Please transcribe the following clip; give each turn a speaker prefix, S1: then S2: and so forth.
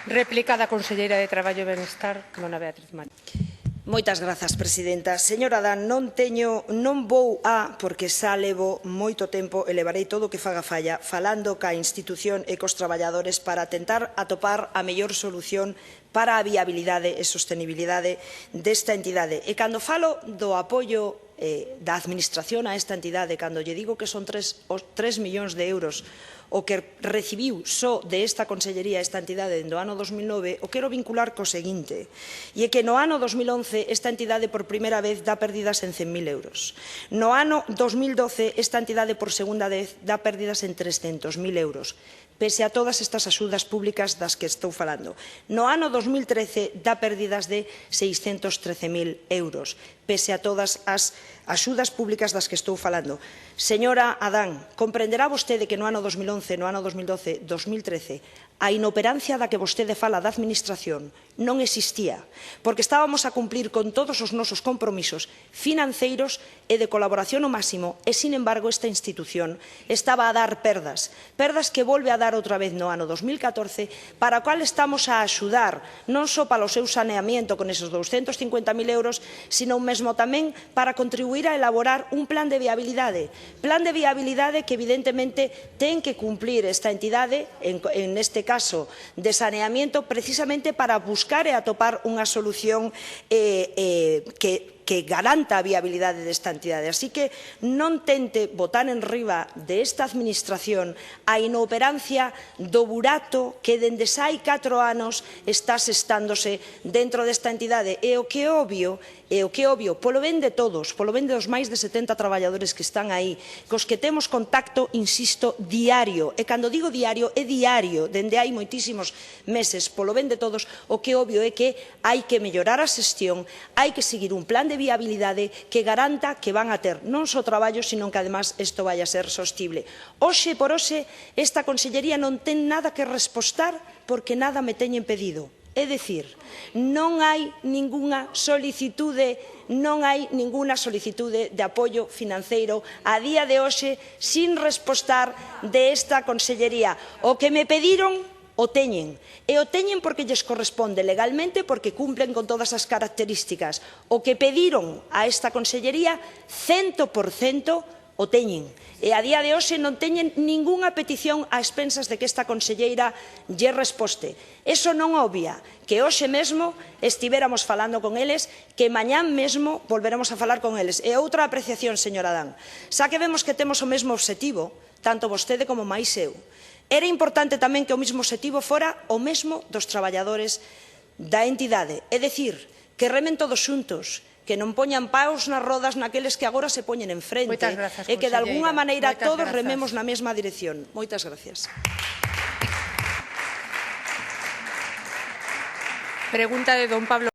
S1: Réplica da conselleira de Traballo e Benestar, dona Beatriz María.
S2: Moitas grazas, presidenta. Señora Adán, non vou porque xa levo moito tempo e levarei todo o que faga falla falando ca institución e cos traballadores para tentar atopar a mellor solución para a viabilidade e sostenibilidade desta entidade. E cando falo do apoio da Administración a esta entidade, cando lle digo que son 3 millóns de euros o que recibiu só de esta consellería esta entidade no ano 2009, o quero vincular co seguinte, e é que no ano 2011 esta entidade por primeira vez dá pérdidas en 100.000 euros. No ano 2012 esta entidade por segunda vez dá pérdidas en 300.000 euros, pese a todas estas axudas públicas das que estou falando. No ano 2013 dá pérdidas de 613.000 euros, pese a todas as axudas públicas das que estou falando. Señora Adán, comprenderá vostede que no ano 2011, no ano 2012, 2013, a inoperancia da que vostede fala da Administración non existía, porque estábamos a cumplir con todos os nosos compromisos financeiros e de colaboración ao máximo, e, sin embargo, esta institución estaba a dar perdas que volve a dar outra vez no ano 2014, para o cual estamos a axudar non só para o seu saneamento con esos 250.000 euros, sino mesmo tamén para contribuir a elaborar un plan de viabilidade que evidentemente ten que cumplir esta entidade, en este caso de saneamento, precisamente para buscar e atopar unha solución que garanta a viabilidade desta entidade. Así que non tente botar en riba desta Administración a inoperancia do burato que dende hai 4 anos está asestándose dentro desta entidade. E o que é obvio, polo ben de todos, polo ben dos máis de 70 traballadores que están aí, cos que temos contacto, insisto, diario, e cando digo diario, é diario, dende hai moitísimos meses, polo ben de todos, o que é obvio é que hai que mellorar a xestión, hai que seguir un plan de viabilidade que garanta que van a ter non só traballo, sino que además isto vai a ser sostible. Hoxe por hoxe, esta consellería non ten nada que respostar porque nada me teñen pedido. É dicir, non hai ningunha solicitude de apoio financeiro a día de hoxe sin respostar desta consellería. O que me pediron o teñen, e o teñen porque lles corresponde legalmente, porque cumplen con todas as características. O que pediron a esta consellería, 100% o teñen, e a día de hoxe non teñen ningunha petición a expensas de que esta conselleira lle resposte. Eso non obvia que hoxe mesmo estivéramos falando con eles, que mañán mesmo volveremos a falar con eles. E outra apreciación, señora Adán, xa que vemos que temos o mesmo obxectivo, tanto vostede como máis eu, era importante tamén que o mesmo obxectivo fora o mesmo dos traballadores da entidade, é dicir, que remen todos xuntos, que non poñan paus nas rodas naqueles que agora se poñen en frente, e que de algunha maneira todos rememos na mesma dirección. Moitas gracias.
S1: Pregunta de don Pablo.